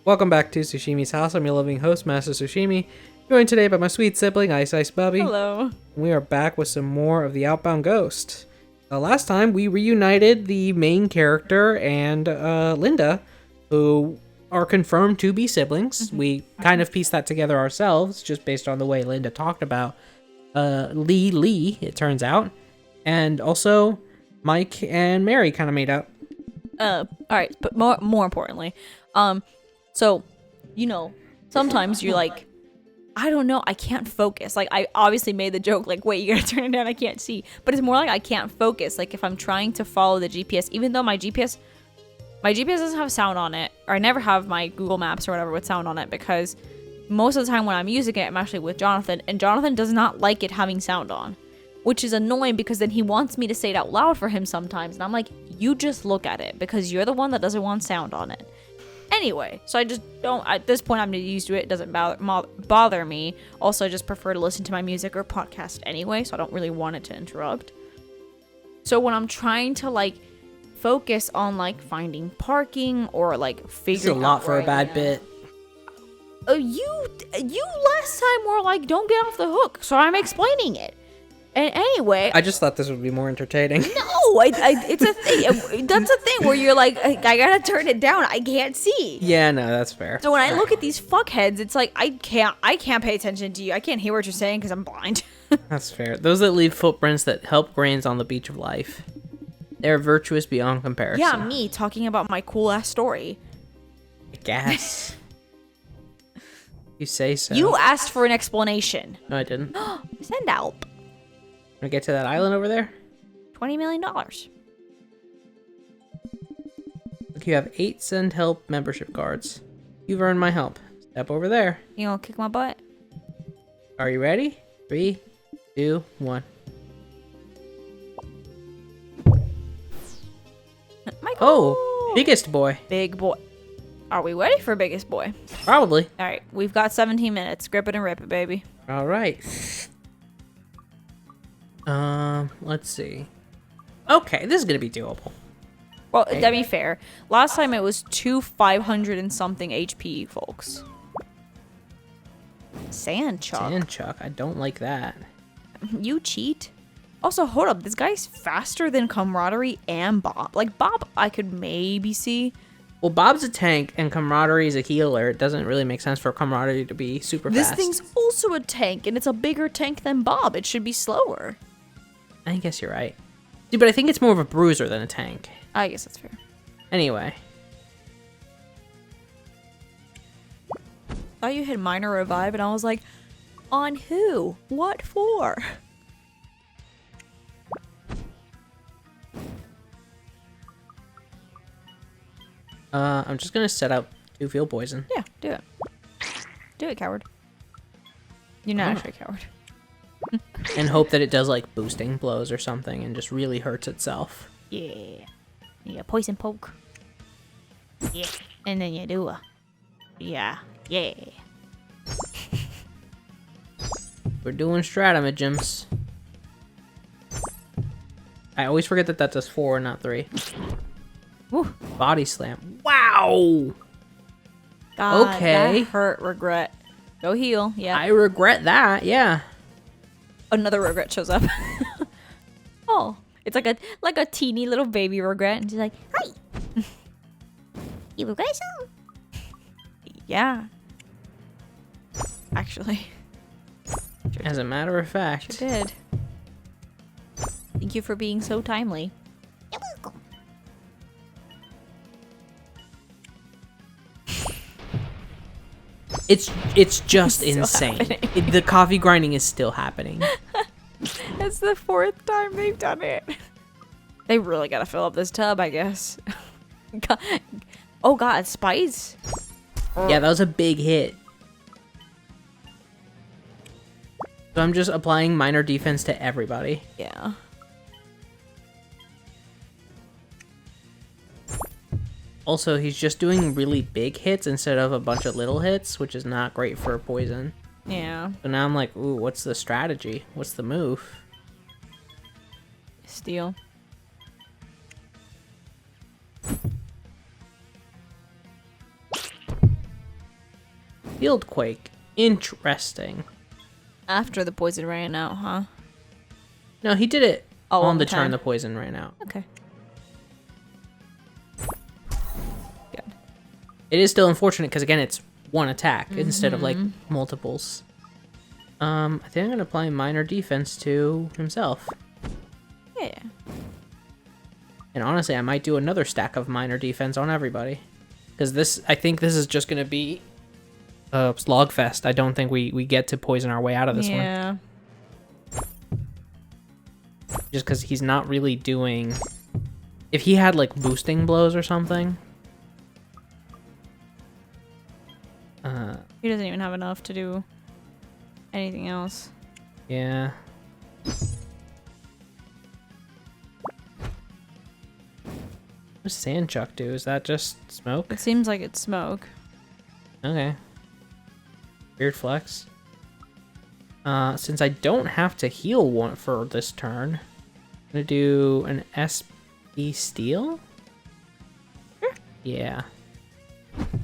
Welcome back to Sushimi's House. I'm your loving host, Master Sushimi, joined today by my sweet sibling, Ice Bubbie. Hello. We are back with some more of the Outbound Ghost. Last time, we reunited the main character and Linda, who are confirmed to be siblings. We kind of pieced that together ourselves, just based on the way Linda talked about Lee, it turns out. And also, Mike and Mary kind of made up. Alright, but more importantly, so, you know, sometimes you're like, I don't know, I can't focus. Like, I obviously made the joke, like, wait, you gotta turn it down, I can't see. But it's more like I can't focus. Like, if I'm trying to follow the GPS, even though my GPS doesn't have sound on it, or I never have my Google Maps or whatever with sound on it, because most of the time when I'm using it, I'm actually with Jonathan, and Jonathan does not like it having sound on, which is annoying because then he wants me to say it out loud for him sometimes, and I'm like, you just look at it, because you're the one that doesn't want sound on it. Anyway, so I just don't, at this point I'm used to it, doesn't bother me. Also, I just prefer to listen to my music or podcast anyway, so I don't really want it to interrupt. So when I'm trying to, like, focus on, like, finding parking or, like, figuring It's a lot for a bad bit. You last time were like, don't get off the hook, so I'm explaining it. And anyway, I just thought this would be more entertaining. no, it's a thing. That's a thing where you're like, I gotta turn it down. I can't see. Yeah, no, that's fair. So when I look at these fuckheads, it's like I can't pay attention to you. I can't hear what you're saying because I'm blind. That's fair. Those that leave footprints that help grains on the beach of life. They're virtuous beyond comparison. Yeah, me talking about my cool ass story. I guess. You say so. You asked for an explanation. No, I didn't. Send help. Wanna get to that island over there? $20 million. Look, you have 8 send help membership cards. You've earned my help. Step over there. You gonna kick my butt? Are you ready? 3, 2, 1. Michael. Oh, biggest boy. Big boy. Are we ready for biggest boy? Probably. All right, we've got 17 minutes. Grip it and rip it, baby. All right. Let's see. Okay, this is gonna be doable. Well, to be fair, last time it was 500 and something HP, folks. Sand chuck. Sand chuck. I don't like that. You cheat. Also, hold up. This guy's faster than Camaraderie and Bob. Like, Bob, I could maybe see. Well, Bob's a tank and Camaraderie is a healer. It doesn't really make sense for Camaraderie to be super This fast. thing's also a tank, and it's a bigger tank than Bob. It should be slower. I guess you're right. Dude, but I think it's more of a bruiser than a tank. I guess that's fair. Anyway. Thought you had minor revive, and I was like, on who? What for? I'm just gonna set up 2 field poison. Yeah, do it. Do it, coward. You're not actually a coward. And hope that it does like boosting blows or something and just really hurts itself. Yeah. Yeah, poison poke. Yeah. And then you do a... Yeah. Yeah. We're doing stratagems. I always forget that does 4 and not 3. Woo. Body slam. Wow! God, Okay. that hurt. Regret. Go heal. Yeah. I regret that, yeah. Another regret shows up. Oh. It's like a teeny little baby regret. And she's like, hi. You regret something? Yeah. Actually. As a matter of fact. Sure did. Thank you for being so timely. You're welcome. It's just It's still insane. happening. The coffee grinding is still happening. It's the 4th time they've done it. They really gotta fill up this tub, I guess. Oh god, spice? Yeah, that was a big hit. So I'm just applying minor defense to everybody. Yeah. Also, he's just doing really big hits instead of a bunch of little hits, which is not great for poison. Yeah. So now I'm like, ooh, what's the strategy? What's the move? Steal. Field Quake. Interesting. After the poison ran out, huh? No, he did it on the turn time. the poison ran out. Okay. Good. It is still unfortunate because, again, it's one attack instead of, like, multiples. I think I'm going to apply minor defense to himself. Yeah. And honestly, I might do another stack of minor defense on everybody. Because I think this is just going to be a slogfest. I don't think we get to poison our way out of this one. Yeah. Just because he's not really doing... If he had, like, boosting blows or something... He doesn't even have enough to do anything else. Yeah. What does Sandchuck do? Is that just smoke? It seems like it's smoke. Okay. Weird flex. Since I don't have to heal one for this turn, I'm gonna do an SP steal? Yeah.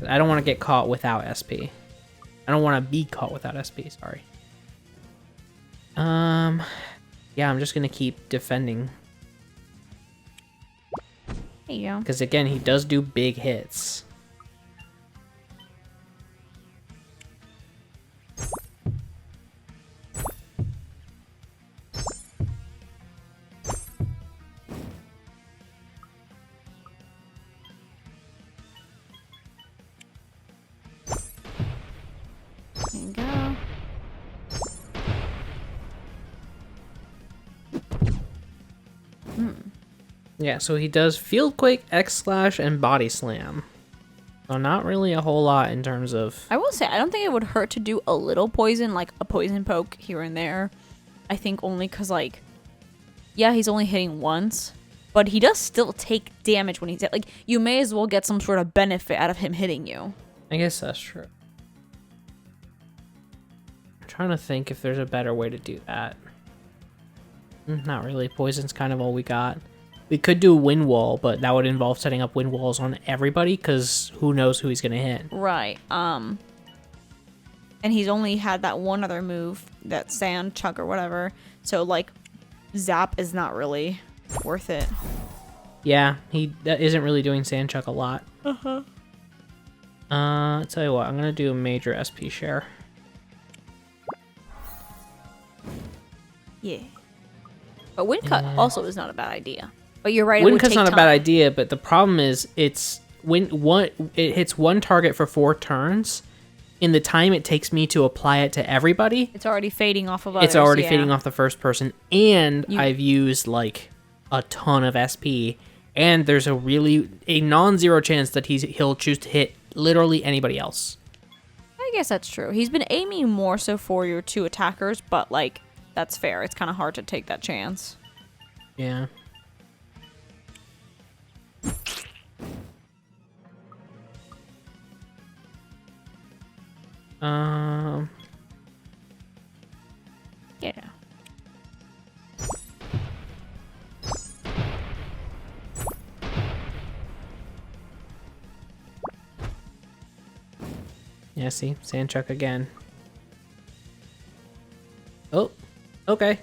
I don't want to get caught without SP. I don't want to be caught without SP, sorry. Yeah, I'm just gonna keep defending. There you go. Because again, he does do big hits. There you go. Yeah, so he does Field Quake, X-Slash, and Body Slam. So not really a whole lot in terms of... I will say, I don't think it would hurt to do a little poison, like a poison poke here and there. I think only because, like, yeah, he's only hitting once, but he does still take damage when he's hit. Like, you may as well get some sort of benefit out of him hitting you. I guess that's true. I'm trying to think if there's a better way to do that. Not really. Poison's kind of all we got. We could do a wind wall, but that would involve setting up wind walls on everybody, because who knows who he's going to hit. Right. And he's only had that one other move, that sand chuck or whatever. So, like, zap is not really worth it. Yeah, that isn't really doing Sandchuck a lot. Uh-huh. I'll tell you what, I'm going to do a major SP share. Yeah. But wind cut also is not a bad idea. But you're right. Wind cut's not a bad idea, but the problem is it hits one target for 4 turns. In the time it takes me to apply it to everybody, it's already fading off of others. It's already fading off the first person, and I've used like a ton of SP, and there's a non-zero chance that he'll choose to hit literally anybody else. I guess that's true. He's been aiming more so for your 2 attackers, but like that's fair. It's kind of hard to take that chance. Yeah. Yeah. Yeah, see? Sandchuck again. Oh, okay.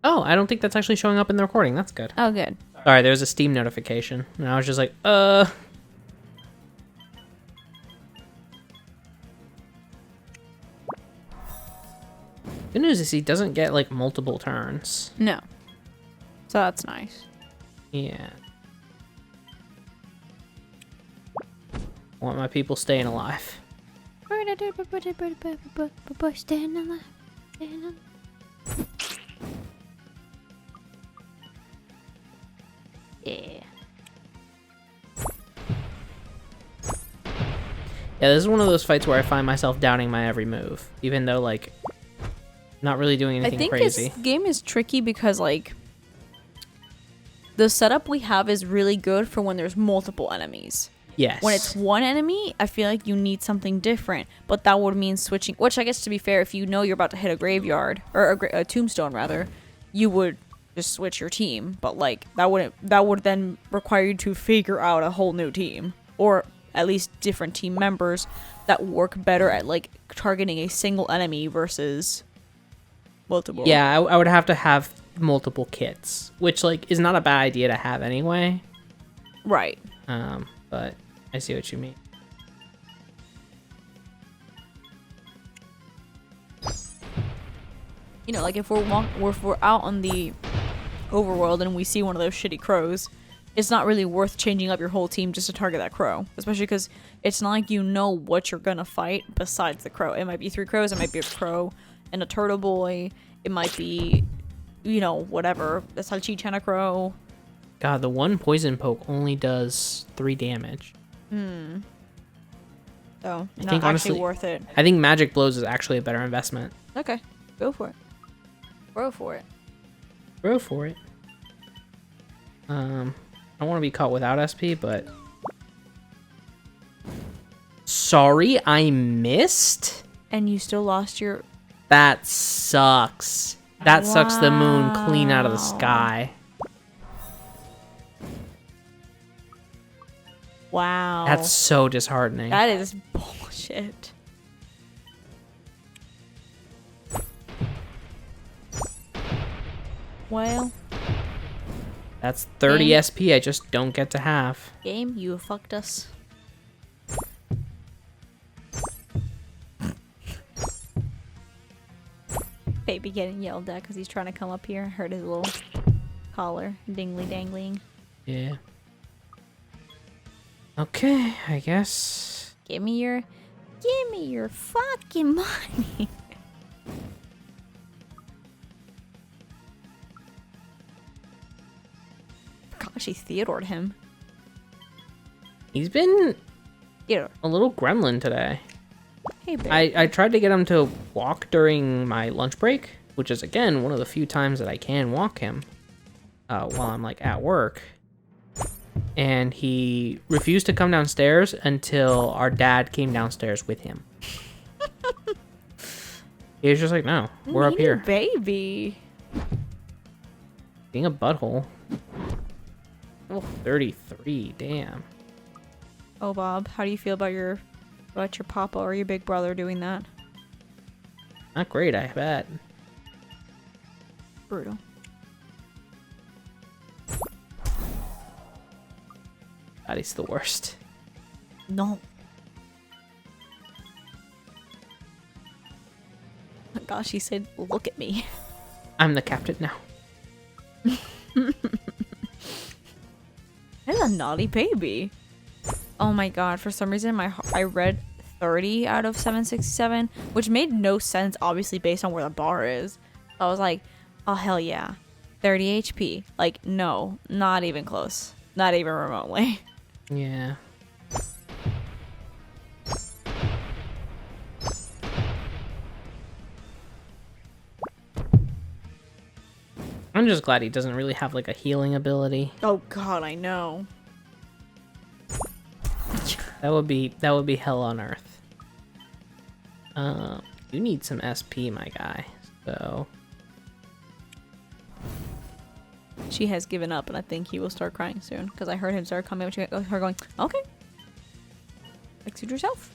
Oh, I don't think that's actually showing up in the recording. That's good. Oh, good. Sorry, there's a Steam notification. And I was just like, Good news is he doesn't get, like, multiple turns. No. So that's nice. Yeah. Want my people staying alive. Staying alive. Yeah. Yeah, this is one of those fights where I find myself doubting my every move. Even though, like, not really doing anything crazy. This game is tricky because, like, the setup we have is really good for when there's multiple enemies. Yes. When it's one enemy, I feel like you need something different. But that would mean switching, which I guess to be fair, if you know you're about to hit a graveyard, or a tombstone rather, you would just switch your team. But like that would then require you to figure out a whole new team. Or at least different team members that work better at like targeting a single enemy versus multiple. Yeah, I would have to have multiple kits, which like is not a bad idea to have anyway. Right. But I see what you mean. You know, like if we're out on the overworld and we see one of those shitty crows, it's not really worth changing up your whole team just to target that crow. Especially because it's not like you know what you're gonna fight besides the crow. It might be 3 crows, it might be a crow and a turtle boy, it might be, you know, whatever, a salchicha crow. God, the one poison poke only does 3 damage. So, not think, actually honestly, worth it. I think magic blows is actually a better investment. Okay, go for it. Go for it. Go for it. I don't want to be caught without SP, but... Sorry, I missed? And you still lost your... That sucks. That sucks the moon clean out of the sky. Wow. That's so disheartening. That is bullshit. Well, That's 30 SP I just don't get to have. game, you fucked us. Baby getting yelled at because he's trying to come up here. Hurt his little collar. Dingly dangling. Yeah. Okay, I guess. Give me your fucking money. Gosh, she Theodored him. He's been Theodore. a little gremlin today. Hey, babe. I tried to get him to walk during my lunch break, which is, again, one of the few times that I can walk him while I'm, like, at work. And he refused to come downstairs until our dad came downstairs with him. He was just like, no, we're up here. Baby. Being a butthole. Oh, 33, damn. Oh, Bob, how do you feel about your papa or your big brother doing that? Not great, I bet. Brutal. God, he's the worst. No. Oh gosh, he said, look at me. I'm the captain now. That's a naughty baby. Oh my god, for some reason I read 30 out of 767, which made no sense, obviously, based on where the bar is. I was like, oh hell yeah. 30 HP. Like, no, not even close. Not even remotely. Yeah. I'm just glad he doesn't really have like a healing ability. Oh god, I know. That would be hell on earth. You need some SP, my guy. So She has given up, and I think he will start crying soon because I heard him start coming up to her going, okay. Fix it yourself.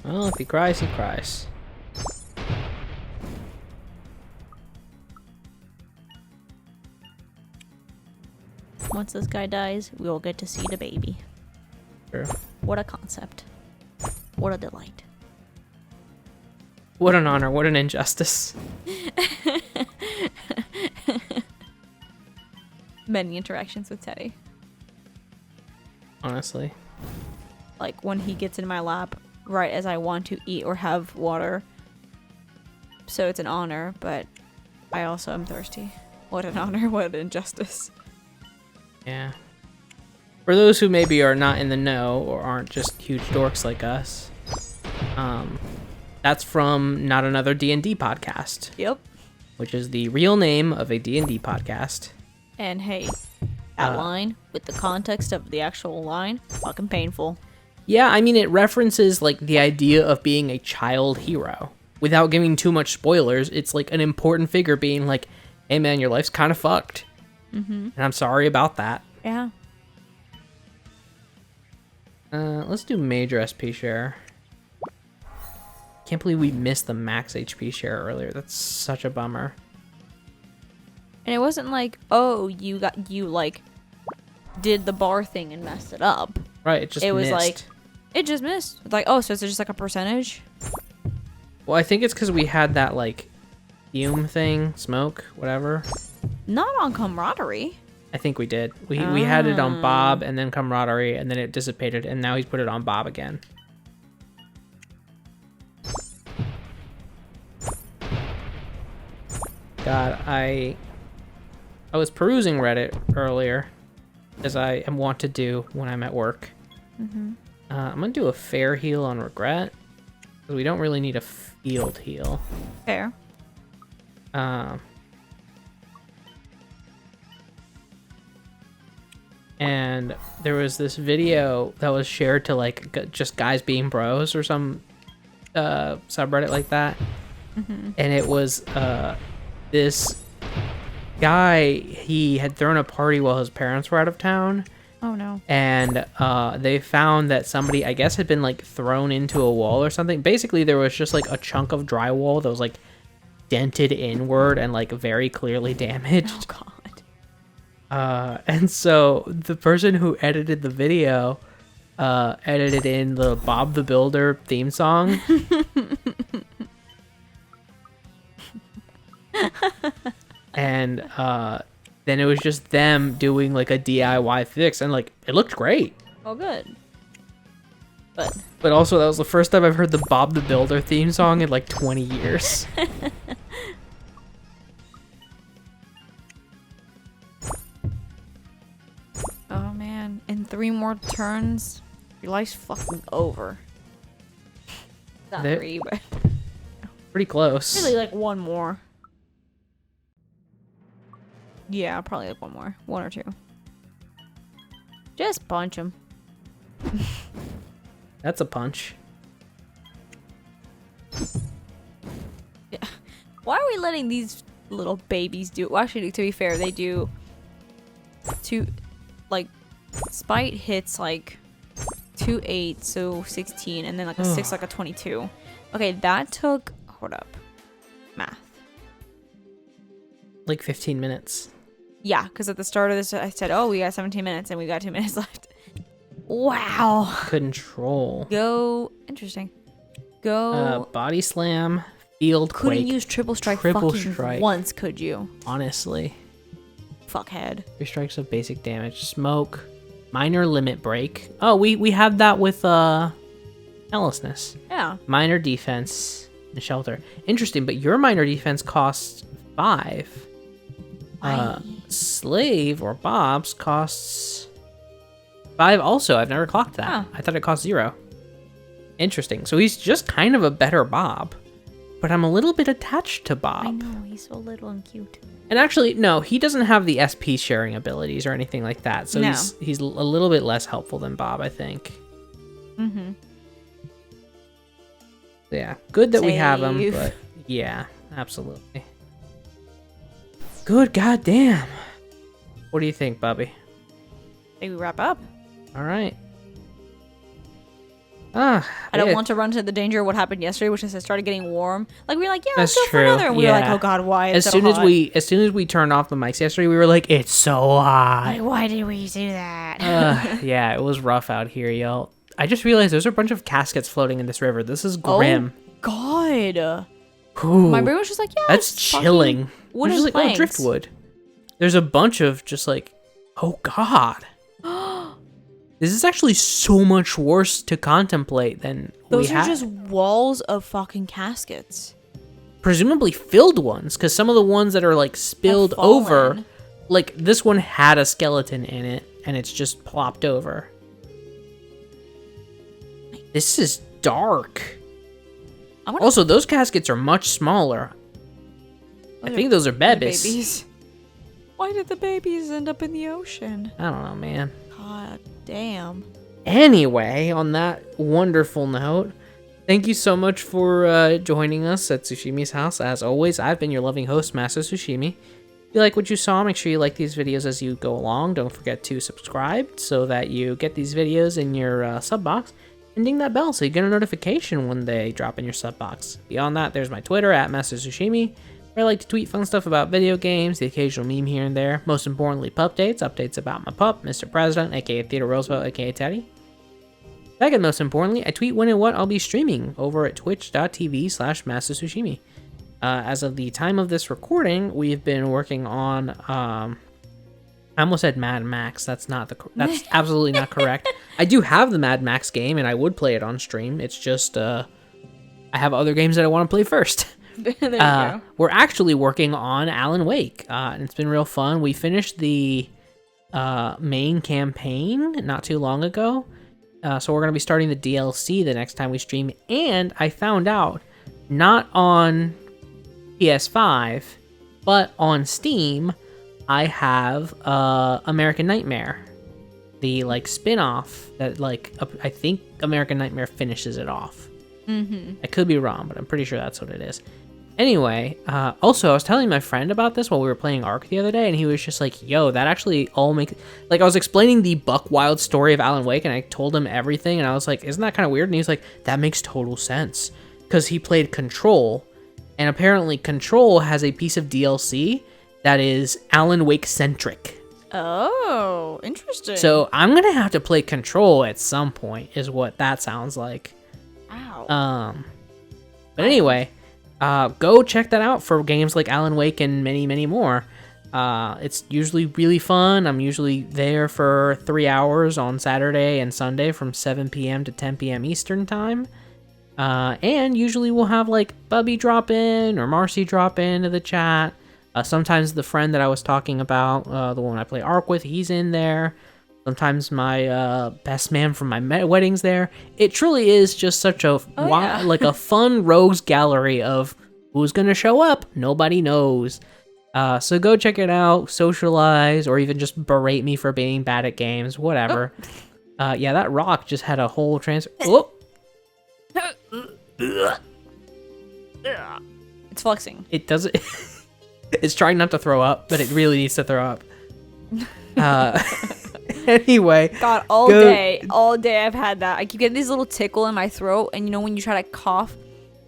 well, if he cries, he cries. Once this guy dies, we will get to see the baby. True. What a concept. What a delight. What an honor, what an injustice. Many interactions with Teddy. Honestly. Like when he gets in my lap right as I want to eat or have water. So it's an honor, but I also am thirsty. What an honor, what an injustice. Yeah. For those who maybe are not in the know or aren't just huge dorks like us, that's from Not Another D&D Podcast. Yep. Which is the real name of a D&D podcast. And hey, that line with the context of the actual line, fucking painful. Yeah, I mean, it references like the idea of being a child hero. Without giving too much spoilers, it's like an important figure being like, hey man, your life's kind of fucked. Mm-hmm. And I'm sorry about that. Yeah. Let's do major SP share. Can't believe we missed the max HP share earlier. That's such a bummer. And it wasn't like, oh, you like did the bar thing and messed it up. Right, it just was missed. like, it just missed. It's like, oh, so it's just like a percentage? Well, I think it's because we had that like fume thing, smoke, whatever. Not on camaraderie. I think we did. We had it on Bob and then camaraderie and then it dissipated and now he's put it on Bob again. God, I was perusing Reddit earlier, as I am wont to do when I'm at work. I'm gonna do a fair heal on regret, because we don't really need a field heal. Fair. And there was this video that was shared to like just guys being bros or some subreddit like that, and it was this guy, he had thrown a party while his parents were out of town. Oh no. And they found that somebody, I guess, had been like thrown into a wall or something. Basically, there was just like a chunk of drywall that was like dented inward and like very clearly damaged. Oh god. And so the person who edited the video edited in the Bob the Builder theme song. And then it was just them doing like a DIY fix, and like it looked great. Oh good. But also that was the first time I've heard the Bob the Builder theme song in like 20 years. Oh man, in 3 more turns, your life's fucking over. Not 3, but Pretty close. really like 1 more. Yeah, probably like 1 more. 1 or 2. Just punch him. That's a punch. Yeah. Why are we letting these little babies do? Well, actually, to be fair, they do. Like, spite hits like 2 8, so 16, and then like a 6, like a 22. Okay, that took. Hold up. Math. Like 15 minutes. Yeah, because at the start of this, I said, oh, we got 17 minutes, and we got 2 minutes left. Wow. Control. Go. Interesting. Go. Body slam. Field quake. Couldn't use triple strike fucking once, could you? Honestly. Fuckhead. 3 strikes of basic damage. Smoke. Minor limit break. Oh, we have that with carelessness. Yeah. Minor defense and shelter. Interesting, but your minor defense costs 5. Slave or Bob's costs 5 also. I've never clocked that. Huh. I thought it cost 0. Interesting. So he's just kind of a better Bob. But I'm a little bit attached to Bob. I know, he's so little and cute. And actually, no, he doesn't have the SP sharing abilities or anything like that. So No. he's a little bit less helpful than Bob, I think. Mm-hmm. Yeah, good that we have him, Save. but yeah, absolutely. Good goddamn. What do you think, Bubbie? Think we wrap up? All right. I don't yeah, want to run to the danger of what happened yesterday, which is it started getting warm. Like we were like, yeah, let's That's go for true. another. And we were like, Yeah. oh god, why? As It's so soon as hot. we turned off the mics yesterday, we were like, it's so hot. Like, why did we do that? Yeah, it was rough out here, y'all. I just realized there's a bunch of caskets floating in this river. This is grim. God. Ooh, My brain was just like, yeah, that's it's fucking chilling. wooden There's just like, oh, planks. driftwood. There's a bunch of just like, oh god. This is actually so much worse to contemplate than Those we are had. just walls of fucking caskets. Presumably filled ones, because some of the ones that are like spilled Have fallen. over, like this one had a skeleton in it, and it's just plopped over. This is dark. Also, those caskets are much smaller. I think those are babies. Why did the babies end up in the ocean? I don't know, man. God damn. Anyway, on that wonderful note, thank you so much for joining us at Sushimi's house. As always, I've been your loving host, Master Sushimi. If you like what you saw, make sure you like these videos as you go along. Don't forget to subscribe so that you get these videos in your sub box. And ding that bell so you get a notification when they drop in your sub box. Beyond that, there's my Twitter at Master Sushimi, where I like to tweet fun stuff about video games, the occasional meme here and there. Most importantly, pup updates about my pup, Mr. President, aka Theodore Roosevelt, aka Teddy. Second, most importantly, I tweet when and what I'll be streaming over at twitch.tv/MasterSushimi. As of the time of this recording, we've been working on, I almost said Mad Max. That's absolutely not correct. I do have the Mad Max game, and I would play it on stream. It's just, I have other games that I want to play first. There you go. We're actually working on Alan Wake, and it's been real fun. We finished the main campaign not too long ago, so we're going to be starting the DLC the next time we stream. And I found out, not on PS5, but on Steam, I have American Nightmare, the like spin-off that I think American Nightmare finishes it off. I could be wrong, but I'm pretty sure that's what it is. Anyway, also I was telling my friend about this while we were playing Ark the other day, and he was just like, yo, that actually all makes, like, I was explaining the Buck Wild story of Alan Wake, and I told him everything, and I was like, isn't that kind of weird? And he was like, that makes total sense, because he played Control, and apparently Control has a piece of DLC that is Alan Wake centric. Oh, interesting. So I'm gonna have to play Control at some point, is what that sounds like. Wow. But anyway, go check that out for games like Alan Wake and many, many more. It's usually really fun. I'm usually there for 3 hours on Saturday and Sunday from 7 p.m. to 10 p.m. Eastern time. And usually we'll have like Bubbie drop in or Marcy drop into the chat. Sometimes the friend that I was talking about, the one I play Ark with, he's in there. Sometimes my best man from my wedding's there. It truly is just such a like a fun rogues gallery of who's gonna show up. Nobody knows. So go check it out, socialize, or even just berate me for being bad at games, whatever. Yeah, that rock just had a whole transfer. Oh. It's flexing. It doesn't. It's trying not to throw up, but it really needs to throw up. Anyway, God, all day I've had that. I keep getting these little tickle in my throat, and you know when you try to cough,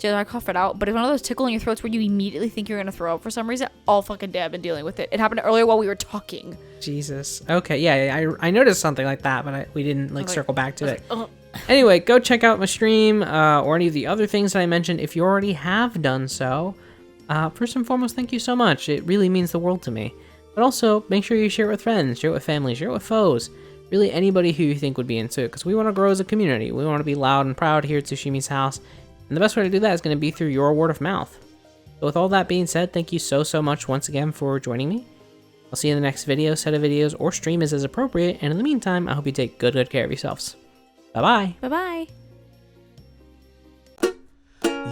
I cough it out, but it's one of those tickle in your throats where you immediately think you're gonna throw up for some reason. All fucking day I've been dealing with it. It happened earlier while we were talking. Jesus. Okay, yeah, I noticed something like that, but we didn't circle back to it. Anyway, go check out my stream or any of the other things that I mentioned if you already have done so. First and foremost, thank you so much. It really means the world to me. But also, make sure you share it with friends, share it with family, share it with foes. Really anybody who you think would be into it, because we want to grow as a community. We want to be loud and proud here at Sushimi's house. And the best way to do that is going to be through your word of mouth. So with all that being said, thank you so much once again for joining me. I'll see you in the next video, set of videos, or stream as appropriate. And in the meantime, I hope you take good care of yourselves. Bye-bye. Bye-bye.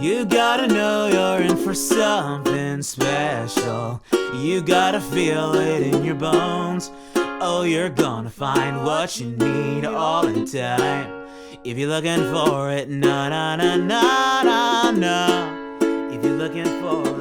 You gotta know you're in for something special. You gotta feel it in your bones. Oh, you're gonna find what you need all in time. If you're looking for it, na na na na na na. If you're looking for